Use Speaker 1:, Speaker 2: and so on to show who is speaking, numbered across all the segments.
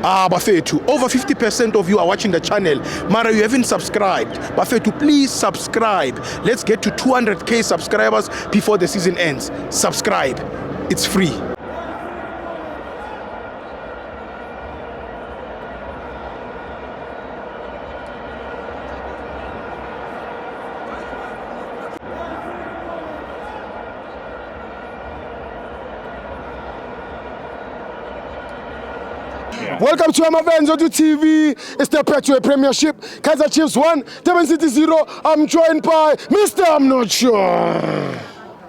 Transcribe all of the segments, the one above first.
Speaker 1: Bafethu, over 50% of you are watching the channel. Mara, you haven't subscribed. Bafethu, please subscribe. Let's get to 200k subscribers before the season ends. Subscribe. It's free. Welcome to Amavenzo TV. It's the Petro Premiership. Kaizer Chiefs 1, Durban City 0. I'm joined by Mr. I'm not sure.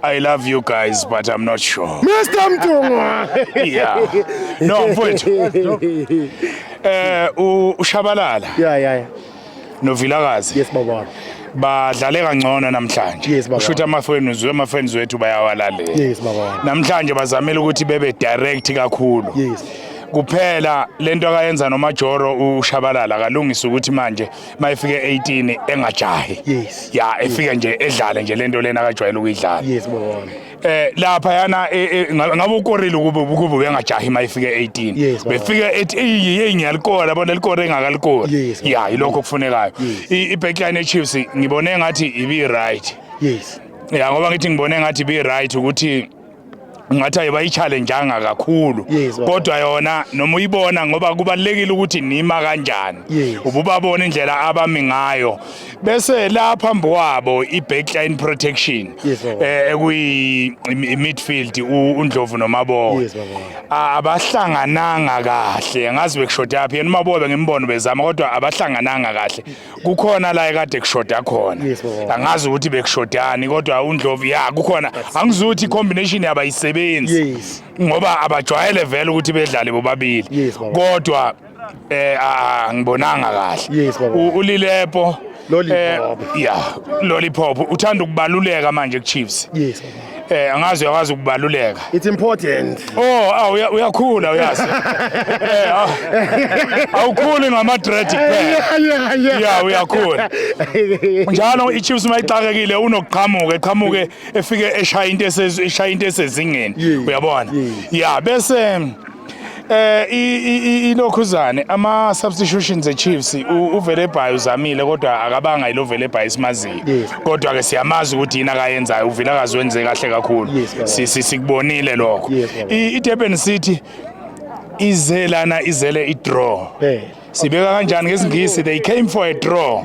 Speaker 2: I love you guys, but I'm not sure.
Speaker 1: Mr. Mtunga.
Speaker 2: Yeah. No, mfowethu. Ushabalala.
Speaker 1: Yeah.
Speaker 2: No Vilakazi.
Speaker 1: Yes, baba.
Speaker 2: Badlale kangcono namhlanje.
Speaker 1: Yes, baba.
Speaker 2: Kushuthi ama-fans wethu bayawalalela.
Speaker 1: Yes, baba.
Speaker 2: Namhlanje bazamela ukuthi bebe direct kakhulu.
Speaker 1: Yes.
Speaker 2: Kuphela lento akayenza noMajoro uShabalala kalungisa ukuthi manje mayifike 18 engajahi.
Speaker 1: Yes.
Speaker 2: Ya efike nje edlale nje lento lena akajwayele ukuyidlala.
Speaker 1: Yes, baba.
Speaker 2: Lapha yana ngabe ukorile ukuba bengajahi mayifike 18.
Speaker 1: Yes,
Speaker 2: befike ethi hey ngiyalikora yabona likore engakalikora. Ya ilokho kufunekayo. I-backline eChiefs ngibone ngathi ibi right.
Speaker 1: Yes.
Speaker 2: Ya ngoba ngithi ngibone ngathi ibi right ukuthi ngathi ayibayichallengeanga kakhulu kodwa yona noma uyibona ngoba kubalekile ukuthi nima kanjani ububabona indlela abami ngayo bese lapha phambi kwabo i-backline protection ekuyi midfield uNdlovu noMabobo abahlangananga kahle ngazi bekushoda yaphi yena uMabobo ngimbona bezama kodwa abahlangananga kahle kukhona la ekade kushoda khona angazi ukuthi bekushodani kodwa uNdlovu ya kukhona angizuthi combination yaba isebenzi ngoba abajwayele vele ukuthi bedlale bobabili kodwa ngibonanga kahle uLilepo Lollipop uthanda ukubaluleka manje kuChiefs angazi uyakwazi ukubaluleka
Speaker 1: It's important.
Speaker 2: Uyakhula uyazi awukhuli ngama-dread kuphela uyakhula njalo iChiefs mayixakekile unokuqhamuke efike eshaya into esezingeni uyabona bese ilokhuzane ama-substitutions eChiefs uVelebhayi uzamile kodwa akabanga ilo Velebhayi simaziyo kodwa ke siyamazi ukuthi yini akayenzayo uVilakazi wenze kahle kakhulu sikubonile lokho iDurban City izele i-draw sibeka kanjani ngesingisi they came for a draw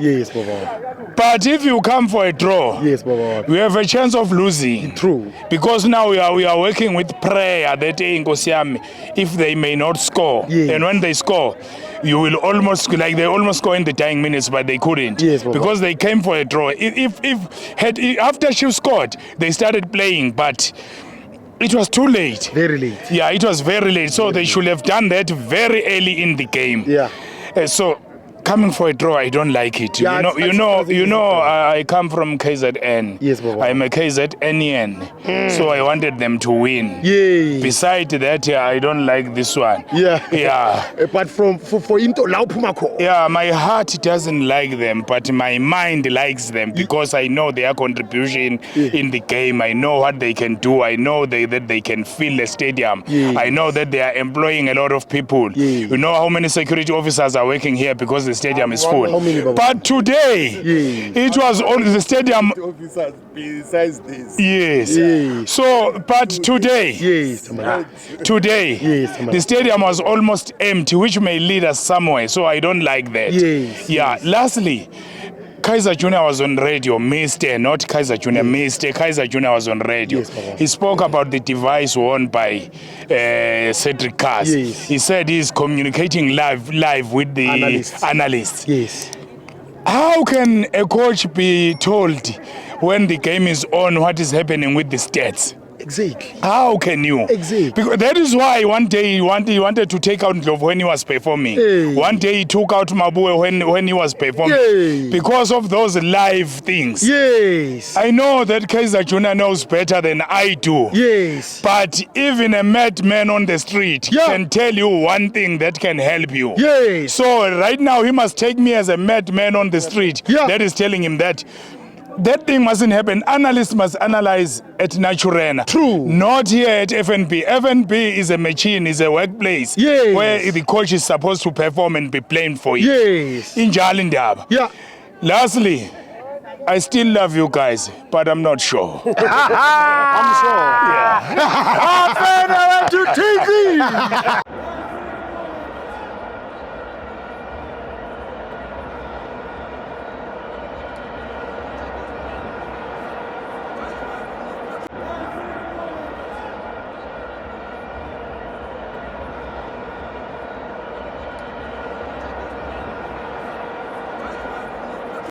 Speaker 2: but if you come for a draw you have a chance of losing because now we are working with prayer that inkosi yami if they may not score and when they score you will almost they almost score in the dying minutes but they couldn't because they came for a draw if after she scored they started playing but it was too late.
Speaker 1: Very late.
Speaker 2: Yeah, it was very late. So they should have done that very early in the game. So coming for a draw, I don't like it. I come from KZN.
Speaker 1: Yes, Baba.
Speaker 2: I'm a KZNian. So I wanted them to win. Besides that, I don't like this one.
Speaker 1: But for into Laupumako.
Speaker 2: My heart doesn't like them, but my mind likes them because I know their contribution in the game. I know what they can do. I know that they can fill the stadium. I know that they are employing a lot of people. You know how many security officers are working here because the stadium is full. But today, it was on the stadium.
Speaker 1: Besides this.
Speaker 2: Yes. So, but today, the stadium was almost empty, which may lead us somewhere. So I don't like that. Lastly, Kaizer Jr. was on radio, not Kaizer Jr. Kaizer Jr. was on radio. He spoke about the device won by Cedric Kaas. He said he's communicating live with the analysts. How can a coach be told when the game is on what is happening with the stats?
Speaker 1: Exactly.
Speaker 2: How can you?
Speaker 1: Exactly.
Speaker 2: Because that is why one day he wanted to take out Ndlovu when he was performing. One day he took out Mabue when he was performing. Because of those live things. I know that Kaizer Jr. knows better than I do. But even a madman on the street can tell you one thing that can help you. So right now he must take me as a madman on the street that is telling him that That thing mustn't happen. Analysts must analyze at Naturena.
Speaker 1: True.
Speaker 2: Not here at FNB. FNB is a machine, is a workplace
Speaker 1: Yes.
Speaker 2: where the coach is supposed to perform and be playing for you.
Speaker 1: Yes.
Speaker 2: Injali ndaba.
Speaker 1: Yeah.
Speaker 2: Lastly, I still love you guys, but I'm not sure.
Speaker 1: I'm sure.
Speaker 3: Afena wethu TV.